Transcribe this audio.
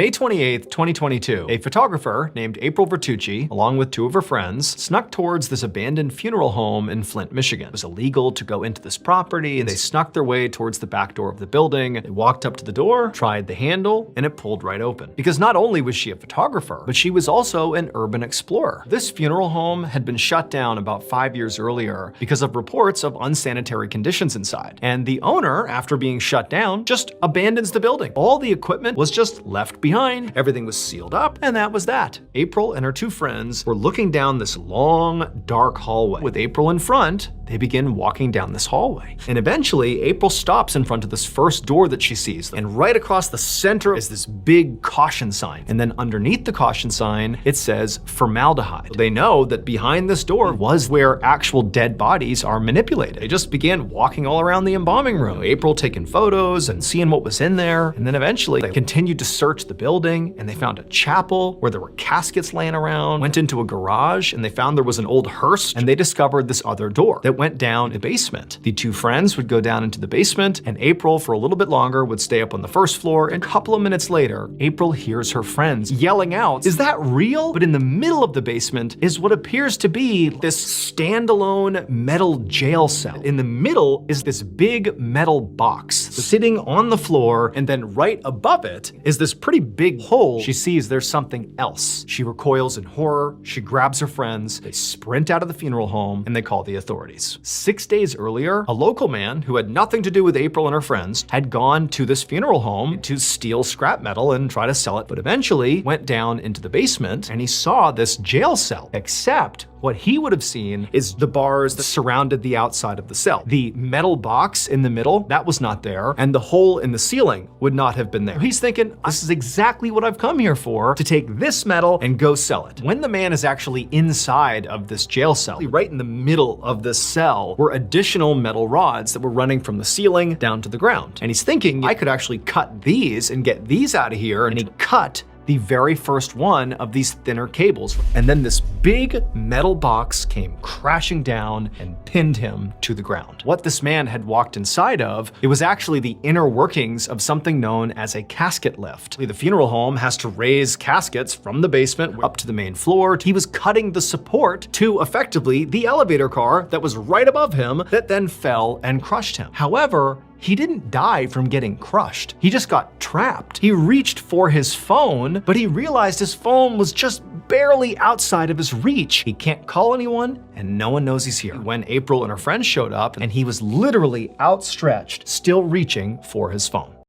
May 28th, 2022, a photographer named April Vertucci, along with two of her friends, snuck towards this abandoned funeral home in Flint, Michigan. It was illegal to go into this property, and they snuck their way towards the back door of the building. They walked up to the door, tried the handle, and it pulled right open. Because not only was she a photographer, but she was also an urban explorer. This funeral home had been shut down about 5 years earlier because of reports of unsanitary conditions inside. And the owner, after being shut down, just abandons the building. All the equipment was just left behind, everything was sealed up, and that was that. April and her two friends were looking down this long, dark hallway. With April in front, they begin walking down this hallway. And eventually, April stops in front of this first door that she sees. And right across the center is this big caution sign. And then underneath the caution sign, it says formaldehyde. They know that behind this door was where actual dead bodies are manipulated. They just began walking all around the embalming room. April taking photos and seeing what was in there. And then eventually, they continued to search the building, and they found a chapel where there were caskets laying around, went into a garage, and they found there was an old hearse, and they discovered this other door that went down the basement. The two friends would go down into the basement, and April, for a little bit longer, would stay up on the first floor, and a couple of minutes later, April hears her friends yelling out, "Is that real?" But in the middle of the basement is what appears to be this standalone metal jail cell. In the middle is this big metal box sitting on the floor, and then right above it is this pretty big hole. She sees there's something else. She recoils in horror, she grabs her friends, they sprint out of the funeral home, and they call the authorities. 6 days earlier, a local man who had nothing to do with April and her friends had gone to this funeral home to steal scrap metal and try to sell it, but eventually went down into the basement and he saw this jail cell, except what he would have seen is the bars that surrounded the outside of the cell. The metal box in the middle, that was not there, and the hole in the ceiling would not have been there. He's thinking, this is exactly what I've come here for, to take this metal and go sell it. When the man is actually inside of this jail cell, right in the middle of the cell were additional metal rods that were running from the ceiling down to the ground. And he's thinking, I could actually cut these and get these out of here, and he cut the very first one of these thinner cables. And then this big metal box came crashing down and pinned him to the ground. What this man had walked inside of, it was actually the inner workings of something known as a casket lift. The funeral home has to raise caskets from the basement up to the main floor. He was cutting the support to effectively the elevator car that was right above him that then fell and crushed him. However, he didn't die from getting crushed. He just got trapped. He reached for his phone, but he realized his phone was just barely outside of his reach. He can't call anyone, and no one knows he's here. When April and her friends showed up, and he was literally outstretched, still reaching for his phone.